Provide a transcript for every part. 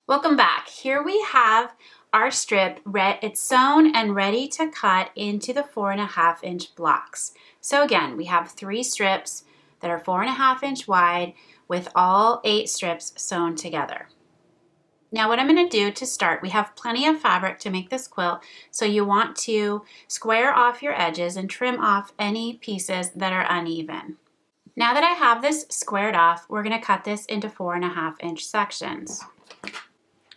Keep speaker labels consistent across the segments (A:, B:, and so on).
A: Welcome back. Here we have our strip. It's sewn and ready to cut into the 4.5-inch blocks. So again, we have 3 strips that are 4.5-inch wide with all 8 strips sewn together. Now what I'm going to do to start, we have plenty of fabric to make this quilt, so you want to square off your edges and trim off any pieces that are uneven. Now that I have this squared off, we're going to cut this into 4.5-inch sections.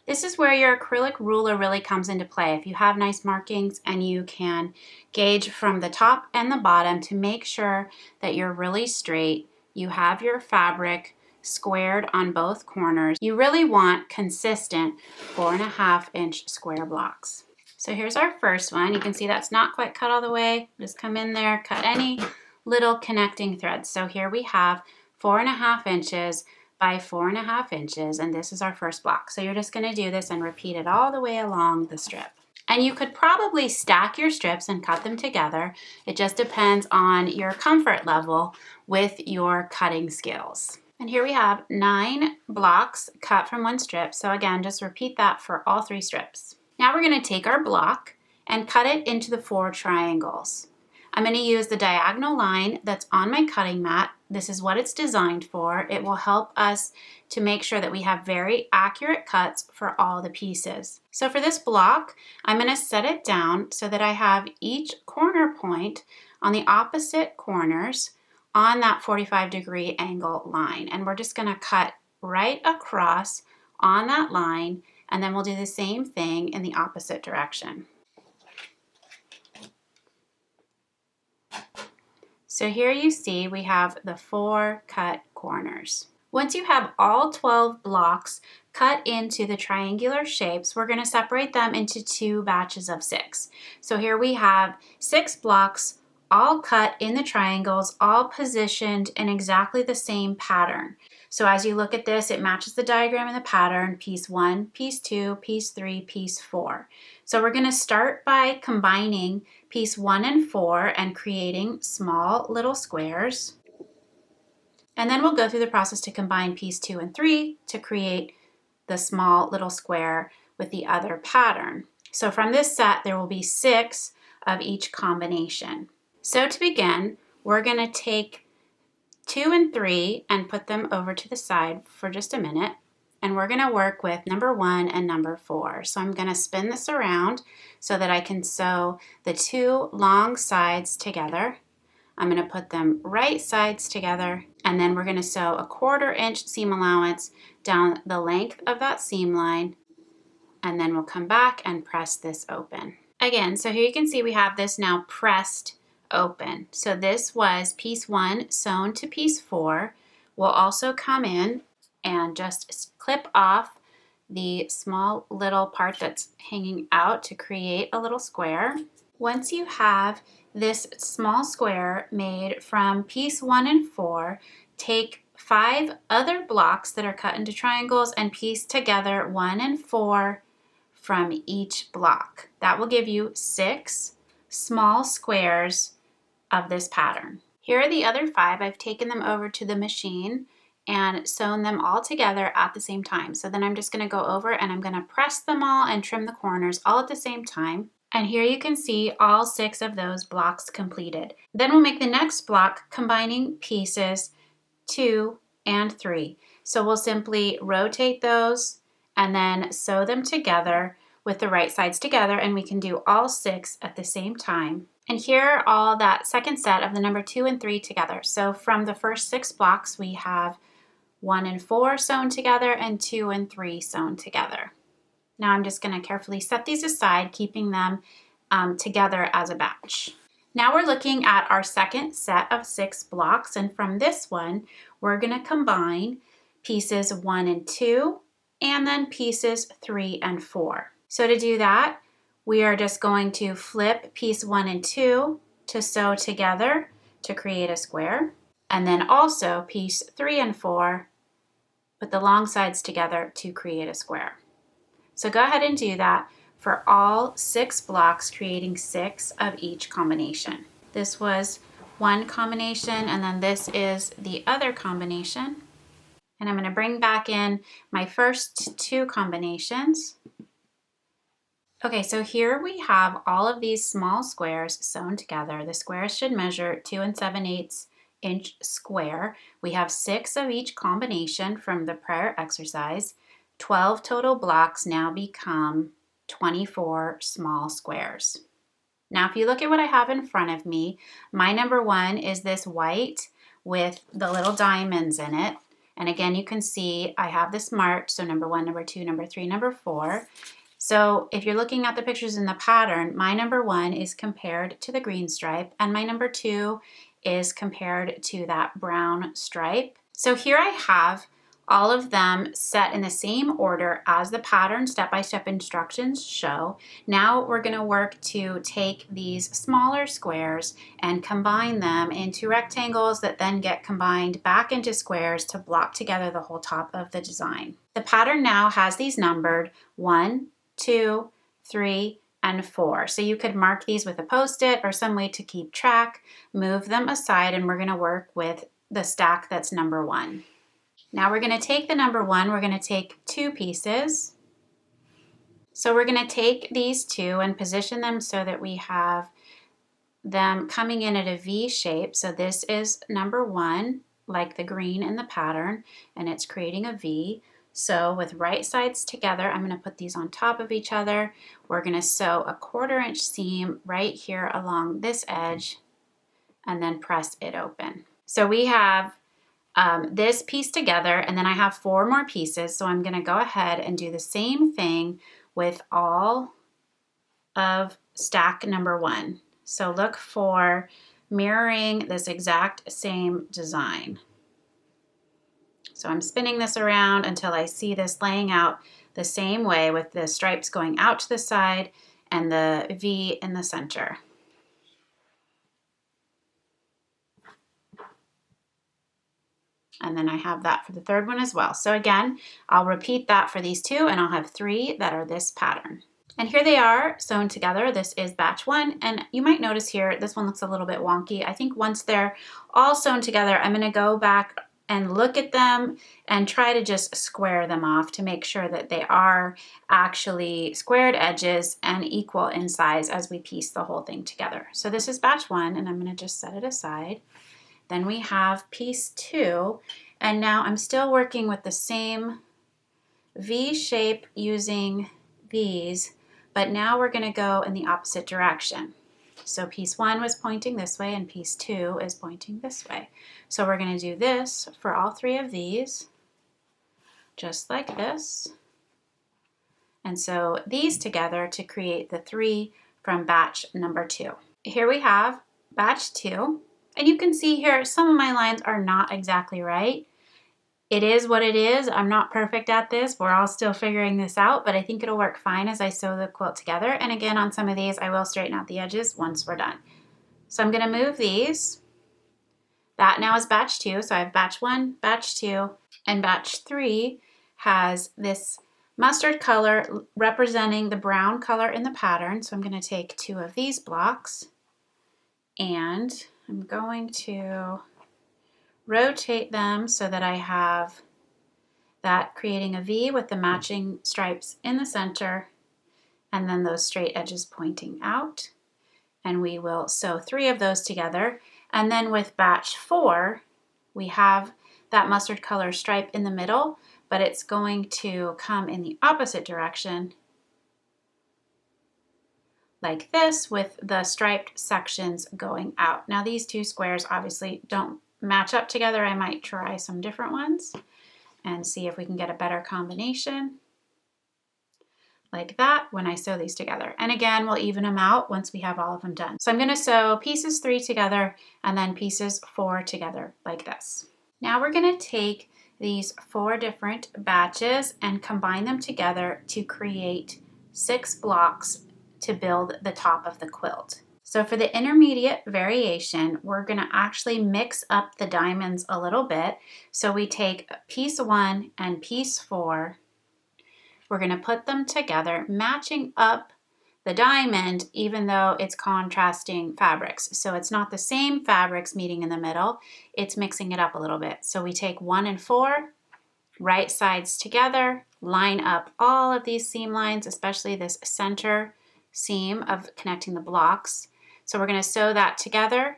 A: This is where your acrylic ruler really comes into play. If you have nice markings and you can gauge from the top and the bottom to make sure that you're really straight, you have your fabric squared on both corners. You really want consistent 4.5-inch square blocks. So here's our first one. You can see that's not quite cut all the way. Just come in there, cut any little connecting threads. So here we have 4.5 inches by 4.5 inches, and this is our first block. So you're just going to do this and repeat it all the way along the strip. And you could probably stack your strips and cut them together. It just depends on your comfort level with your cutting skills. And here we have 9 blocks cut from one strip. So again, just repeat that for all 3 strips. Now we're going to take our block and cut it into the 4 triangles. I'm going to use the diagonal line that's on my cutting mat. This is what it's designed for. It will help us to make sure that we have very accurate cuts for all the pieces. So for this block, I'm going to set it down so that I have each corner point on the opposite corners on that 45-degree angle line. And we're just going to cut right across on that line, and then we'll do the same thing in the opposite direction. So here you see we have the 4 cut corners. Once you have all 12 blocks cut into the triangular shapes, we're going to separate them into 2 batches of 6. So here we have 6 blocks all cut in the triangles, all positioned in exactly the same pattern. So as you look at this, it matches the diagram and the pattern, piece 1, piece 2, piece 3, piece 4. So we're going to start by combining piece 1 and 4 and creating small little squares. And then we'll go through the process to combine piece 2 and 3 to create the small little square with the other pattern. So from this set, there will be 6 of each combination. So to begin, we're going to take 2 and 3 and put them over to the side for just a minute. And we're going to work with number 1 and number 4. So I'm going to spin this around so that I can sew the 2 long sides together. I'm going to put them right sides together, and then we're going to sew a 1/4 inch seam allowance down the length of that seam line, and then we'll come back and press this open. Again, so here you can see we have this now pressed open. So this was piece 1 sewn to piece 4. We'll also come in and just clip off the small little part that's hanging out to create a little square. Once you have this small square made from piece 1 and 4, take 5 other blocks that are cut into triangles and piece together 1 and 4 from each block. That will give you 6 small squares of this pattern. Here are the other 5. I've taken them over to the machine and sewn them all together at the same time. So then I'm just going to go over and I'm going to press them all and trim the corners all at the same time. And here you can see all 6 of those blocks completed. Then we'll make the next block combining pieces 2 and 3. So we'll simply rotate those and then sew them together with the right sides together, and we can do all 6 at the same time. And here are all that second set of the number 2 and 3 together. So from the first 6 blocks, we have 1 and 4 sewn together and 2 and 3 sewn together. Now I'm just going to carefully set these aside, keeping them together as a batch. Now we're looking at our second set of 6 blocks, and from this one, we're going to combine pieces 1 and 2, and then pieces 3 and 4. So to do that, we are just going to flip piece 1 and 2 to sew together to create a square, and then also piece 3 and 4, put the long sides together to create a square. So go ahead and do that for all 6 blocks, creating 6 of each combination. This was one combination, and then this is the other combination. And I'm going to bring back in my first two combinations. Okay, so here we have all of these small squares sewn together. The squares should measure 2 7/8 inch square. We have 6 of each combination from the prior exercise. 12 total blocks now become 24 small squares. Now, if you look at what I have in front of me, my number one is this white with the little diamonds in it. And again, you can see I have this marked, so number one, number two, number three, number four. So if you're looking at the pictures in the pattern, my number one is compared to the green stripe, and my number two is compared to that brown stripe. So here I have all of them set in the same order as the pattern step-by-step instructions show. Now we're going to work to take these smaller squares and combine them into rectangles that then get combined back into squares to block together the whole top of the design. The pattern now has these numbered 1, 2, 3, and 4. So you could mark these with a Post-it or some way to keep track, move them aside, and we're going to work with the stack that's number one. Now we're going to take the number one, we're going to take two pieces. So we're going to take these two and position them so that we have them coming in at a V shape. So this is number one, like the green in the pattern, and it's creating a V. So with right sides together, I'm going to put these on top of each other. We're going to sew a 1/4 inch seam right here along this edge and then press it open. So we have this piece together, and then I have 4 more pieces. So I'm going to go ahead and do the same thing with all of stack number one. So look for mirroring this exact same design. So I'm spinning this around until I see this laying out the same way with the stripes going out to the side and the V in the center. And then I have that for the third one as well. So again, I'll repeat that for these two, and I'll have 3 that are this pattern. And here they are sewn together. This is batch one, and you might notice here, this one looks a little bit wonky. I think once they're all sewn together, I'm gonna go back and look at them and try to just square them off to make sure that they are actually squared edges and equal in size as we piece the whole thing together. So this is batch one, and I'm gonna just set it aside. Then we have piece 2, and now I'm still working with the same V shape using these, but now we're going to go in the opposite direction. So piece 1 was pointing this way and piece 2 is pointing this way. So we're going to do this for all 3 of these, just like this. And so these together to create the 3 from batch number 2. Here we have batch 2. And you can see here, some of my lines are not exactly right. It is what it is. I'm not perfect at this. We're all still figuring this out, but I think it'll work fine as I sew the quilt together. And again, on some of these, I will straighten out the edges once we're done. So I'm gonna move these. That now is batch 2. So I have batch 1, batch 2, and batch 3 has this mustard color representing the brown color in the pattern. So I'm gonna take 2 of these blocks, and I'm going to rotate them so that I have that creating a V with the matching stripes in the center and then those straight edges pointing out. And we will sew 3 of those together. And then with batch 4, we have that mustard color stripe in the middle, but it's going to come in the opposite direction like this with the striped sections going out. Now these 2 squares obviously don't match up together. I might try some different ones and see if we can get a better combination like that when I sew these together. And again, we'll even them out once we have all of them done. So I'm going to sew pieces 3 together and then pieces 4 together like this. Now we're going to take these 4 different batches and combine them together to create 6 blocks to build the top of the quilt. So for the intermediate variation, we're going to actually mix up the diamonds a little bit. So we take piece 1 and piece 4. We're going to put them together, matching up the diamond even though it's contrasting fabrics. So it's not the same fabrics meeting in the middle, it's mixing it up a little bit. So we take 1 and 4 right sides together, line up all of these seam lines, especially this center seam of connecting the blocks. So we're going to sew that together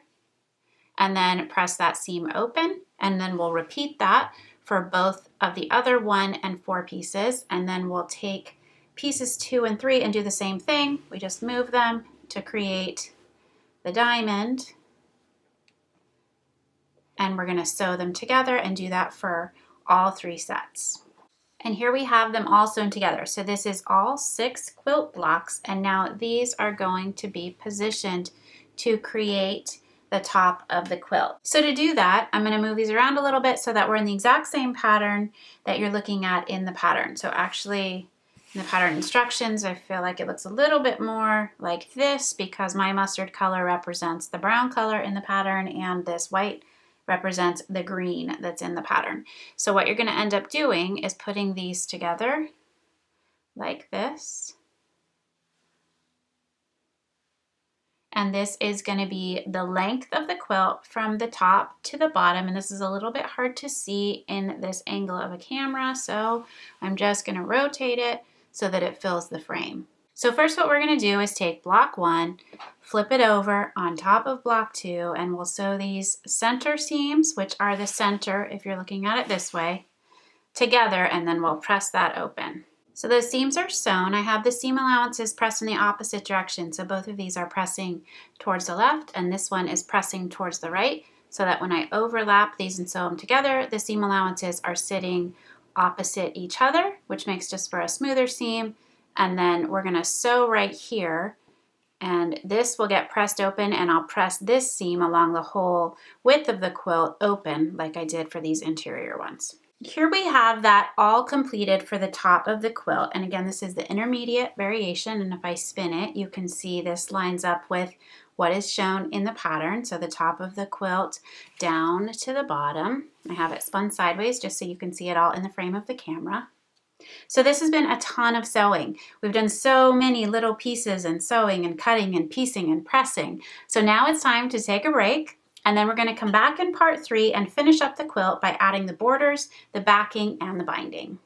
A: and then press that seam open, and then we'll repeat that for both of the other 1 and 4 pieces, and then we'll take pieces 2 and 3 and do the same thing. We just move them to create the diamond, and we're going to sew them together and do that for all 3 sets. And here we have them all sewn together. So this is all 6 quilt blocks, and now these are going to be positioned to create the top of the quilt. So to do that, I'm going to move these around a little bit so that we're in the exact same pattern that you're looking at in the pattern. So actually, in the pattern instructions, I feel like it looks a little bit more like this because my mustard color represents the brown color in the pattern and this white represents the green that's in the pattern. So what you're going to end up doing is putting these together like this. And this is going to be the length of the quilt from the top to the bottom. And this is a little bit hard to see in this angle of a camera, so I'm just going to rotate it so that it fills the frame. So first what we're going to do is take block 1, flip it over on top of block 2, and we'll sew these center seams, which are the center if you're looking at it this way, together, and then we'll press that open. So those seams are sewn. I have the seam allowances pressed in the opposite direction. So both of these are pressing towards the left and this one is pressing towards the right, so that when I overlap these and sew them together, the seam allowances are sitting opposite each other, which makes just for a smoother seam. And then we're going to sew right here, and this will get pressed open, and I'll press this seam along the whole width of the quilt open like I did for these interior ones. Here we have that all completed for the top of the quilt. And again, this is the intermediate variation. And if I spin it, you can see this lines up with what is shown in the pattern. So the top of the quilt down to the bottom. I have it spun sideways just so you can see it all in the frame of the camera. So this has been a ton of sewing. We've done so many little pieces and sewing and cutting and piecing and pressing. So now it's time to take a break. And then we're going to come back in part 3 and finish up the quilt by adding the borders, the backing, and the binding.